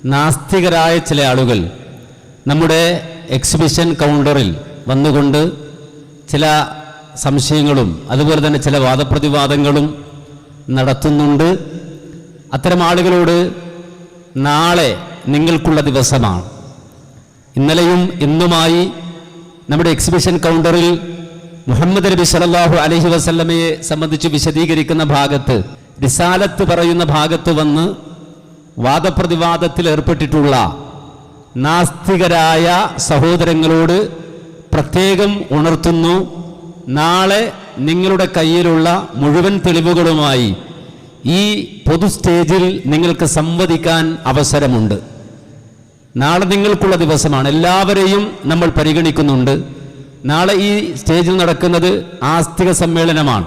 നാസ്തികരായ ചില ആളുകൾ നമ്മുടെ എക്സിബിഷൻ കൗണ്ടറിൽ വന്നുകൊണ്ട് ചില സംശയങ്ങളും അതുപോലെ തന്നെ ചില വാദപ്രതിവാദങ്ങളും നടത്തുന്നുണ്ട്. അത്തരം ആളുകളോട് നാളെ നിങ്ങൾക്കുള്ള ദിവസമാണ്. ഇന്നലെയും ഇന്നുമായി നമ്മുടെ എക്സിബിഷൻ കൗണ്ടറിൽ മുഹമ്മദ് നബി സല്ലല്ലാഹു അലൈഹി വസല്ലമയെ സംബന്ധിച്ച് വിശദീകരിക്കുന്ന ഭാഗത്ത്, റിസാലത്ത് പറയുന്ന ഭാഗത്ത് വന്ന് വാദപ്രതിവാദത്തിൽ ഏർപ്പെട്ടിട്ടുള്ള നാസ്തികരായ സഹോദരങ്ങളോട് പ്രത്യേകം ഉണർത്തുന്നു. നാളെ നിങ്ങളുടെ കയ്യിലുള്ള മുഴുവൻ തെളിവുകളുമായി ഈ പൊതു സ്റ്റേജിൽ നിങ്ങൾക്ക് സംവദിക്കാൻ അവസരമുണ്ട്. നാളെ നിങ്ങൾക്കുള്ള ദിവസമാണ്. എല്ലാവരെയും നമ്മൾ പരിഗണിക്കുന്നുണ്ട്. നാളെ ഈ സ്റ്റേജിൽ നടക്കുന്നത് ആസ്തിക സമ്മേളനമാണ്.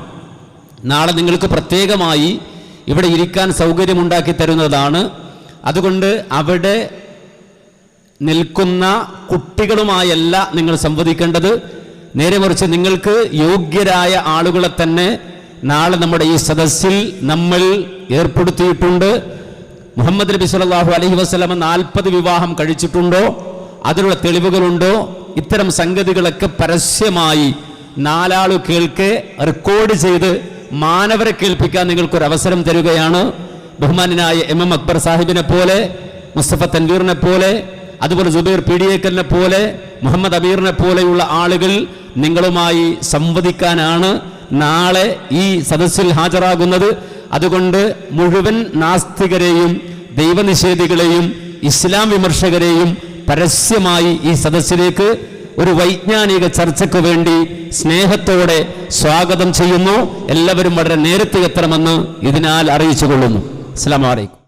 നാളെ നിങ്ങൾക്ക് പ്രത്യേകമായി ഇവിടെ ഇരിക്കാൻ സൗകര്യമുണ്ടാക്കി തരുന്നതാണ്. അതുകൊണ്ട് അവിടെ നിൽക്കുന്ന കുട്ടികളുമായല്ല നിങ്ങൾ സംവദിക്കേണ്ടത്. നേരെ മറിച്ച് നിങ്ങൾക്ക് യോഗ്യരായ ആളുകളെ തന്നെ നാളെ നമ്മുടെ ഈ സദസ്സിൽ നമ്മൾ ഏർപ്പെടുത്തിയിട്ടുണ്ട്. മുഹമ്മദ് നബി സല്ലല്ലാഹു അലൈഹി വസല്ലമ 40 വിവാഹം കഴിച്ചിട്ടുണ്ടോ, അതിനുള്ള തെളിവുകളുണ്ടോ? ഇത്തരം സംഗതികളൊക്കെ പരസ്യമായി നാലാളു കേൾക്കെ റെക്കോർഡ് ചെയ്ത് മാനവരെ കേൾപ്പിക്കാൻ നിങ്ങൾക്കൊരവസരം തരികയാണ്. ബഹുമാനായ MM അക്ബർ സാഹിബിനെ പോലെ, മുസ്തഫ തൻവീറിനെ പോലെ, അതുപോലെ ജുബൈർ പീഡിയേക്കലിനെ പോലെ, മുഹമ്മദ് അമീറിനെ പോലെയുള്ള ആളുകൾ നിങ്ങളുമായി സംവദിക്കാനാണ് നാളെ ഈ സദസ്സിൽ ഹാജരാകുന്നത്. അതുകൊണ്ട് മുഴുവൻ നാസ്തികരെയും ദൈവനിഷേധികളെയും ഇസ്ലാം വിമർശകരെയും പരസ്യമായി ഈ സദസ്സിലേക്ക് ഒരു വൈജ്ഞാനിക ചർച്ചയ്ക്ക് വേണ്ടി സ്നേഹത്തോടെ സ്വാഗതം ചെയ്യുന്നു. എല്ലാവരും വളരെ നേരത്തെ എത്തണമെന്ന് ഇതിനാൽ അറിയിച്ചു കൊള്ളുന്നു. അസ്സലാമു അലൈക്കും.